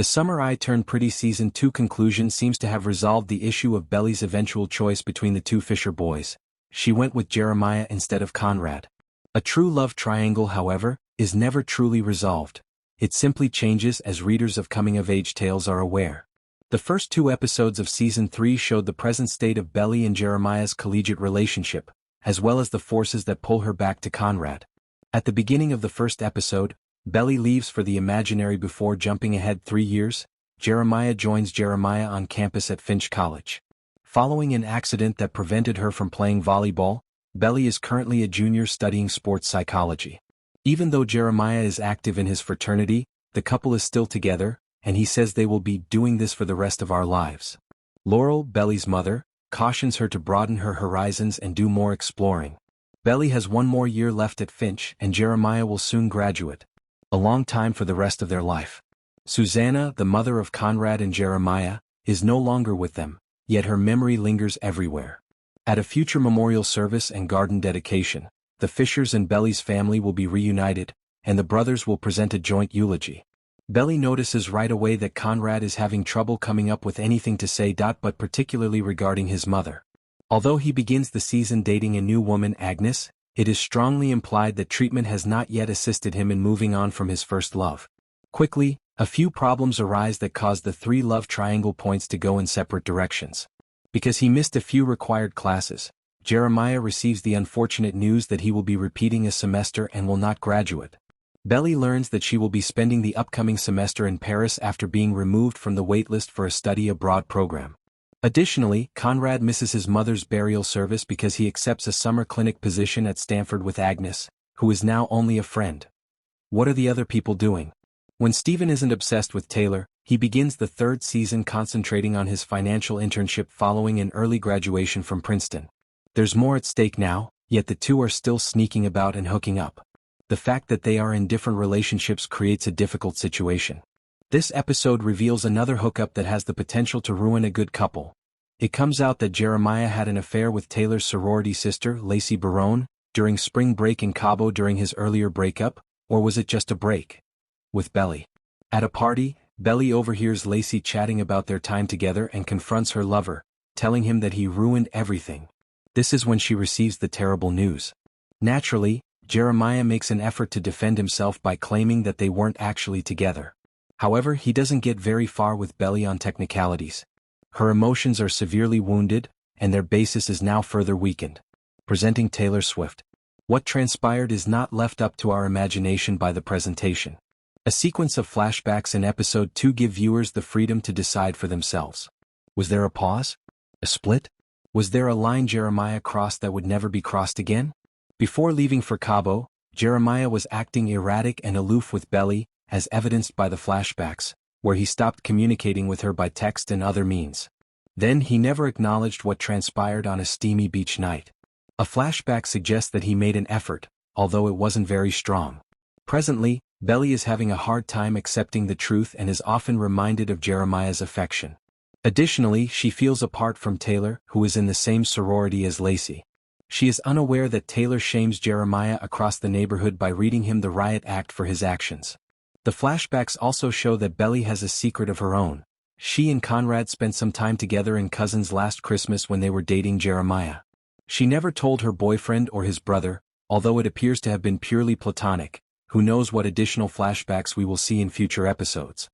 The Summer I Turned Pretty Season 2 conclusion seems to have resolved the issue of Belly's eventual choice between the two Fisher boys. She went with Jeremiah instead of Conrad. A true love triangle, however, is never truly resolved. It simply changes as readers of coming-of-age tales are aware. The first 2 episodes of Season 3 showed the present state of Belly and Jeremiah's collegiate relationship, as well as the forces that pull her back to Conrad. At the beginning of the first episode, Belly leaves for the imaginary. Before jumping ahead 3 years, Jeremiah joins Jeremiah on campus at Finch College. Following an accident that prevented her from playing volleyball, Belly is currently a junior studying sports psychology. Even though Jeremiah is active in his fraternity, the couple is still together, and he says they will be doing this for the rest of our lives. Laurel, Belly's mother, cautions her to broaden her horizons and do more exploring. Belly has 1 more year left at Finch, and Jeremiah will soon graduate. A long time for the rest of their life. Susanna, the mother of Conrad and Jeremiah, is no longer with them, yet her memory lingers everywhere. At a future memorial service and garden dedication, the Fishers and Belly's family will be reunited, and the brothers will present a joint eulogy. Belly notices right away that Conrad is having trouble coming up with anything to say, but particularly regarding his mother. Although he begins the season dating a new woman, Agnes, it is strongly implied that treatment has not yet assisted him in moving on from his first love. Quickly, a few problems arise that cause the 3 love triangle points to go in separate directions. Because he missed a few required classes, Jeremiah receives the unfortunate news that he will be repeating a semester and will not graduate. Belly learns that she will be spending the upcoming semester in Paris after being removed from the waitlist for a study abroad program. Additionally, Conrad misses his mother's burial service because he accepts a summer clinic position at Stanford with Agnes, who is now only a friend. What are the other people doing? When Stephen isn't obsessed with Taylor, he begins the 3rd season concentrating on his financial internship following an early graduation from Princeton. There's more at stake now, yet the two are still sneaking about and hooking up. The fact that they are in different relationships creates a difficult situation. This episode reveals another hookup that has the potential to ruin a good couple. It comes out that Jeremiah had an affair with Taylor's sorority sister, Lacey Barone, during spring break in Cabo during his earlier breakup, or was it just a break? With Belly. At a party, Belly overhears Lacey chatting about their time together and confronts her lover, telling him that he ruined everything. This is when she receives the terrible news. Naturally, Jeremiah makes an effort to defend himself by claiming that they weren't actually together. However, he doesn't get very far with Belly on technicalities. Her emotions are severely wounded, and their basis is now further weakened. Presenting Taylor Swift. What transpired is not left up to our imagination by the presentation. A sequence of flashbacks in episode 2 give viewers the freedom to decide for themselves. Was there a pause? A split? Was there a line Jeremiah crossed that would never be crossed again? Before leaving for Cabo, Jeremiah was acting erratic and aloof with Belly, as evidenced by the flashbacks, where he stopped communicating with her by text and other means. Then he never acknowledged what transpired on a steamy beach night. A flashback suggests that he made an effort, although it wasn't very strong. Presently, Belly is having a hard time accepting the truth and is often reminded of Jeremiah's affection. Additionally, she feels apart from Taylor, who is in the same sorority as Lacey. She is unaware that Taylor shames Jeremiah across the neighborhood by reading him the riot act for his actions. The flashbacks also show that Belly has a secret of her own. She and Conrad spent some time together in cousins last Christmas when they were dating Jeremiah. She never told her boyfriend or his brother, although it appears to have been purely platonic. Who knows what additional flashbacks we will see in future episodes.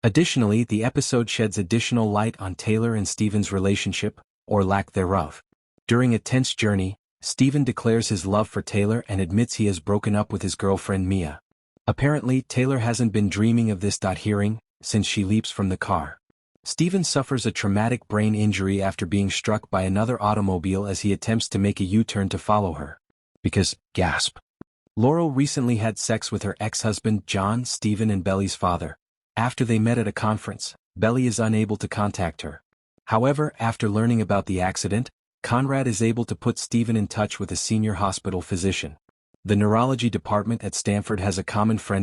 Additionally, the episode sheds additional light on Taylor and Stephen's relationship, or lack thereof. During a tense journey, Stephen declares his love for Taylor and admits he has broken up with his girlfriend Mia. Apparently, Taylor hasn't been dreaming of this. Hearing, since she leaps from the car. Stephen suffers a traumatic brain injury after being struck by another automobile as he attempts to make a U-turn to follow her. Because, gasp. Laurel recently had sex with her ex-husband John, Stephen and Belly's father. After they met at a conference, Belly is unable to contact her. However, after learning about the accident, Conrad is able to put Stephen in touch with a senior hospital physician. The neurology department at Stanford has a common friend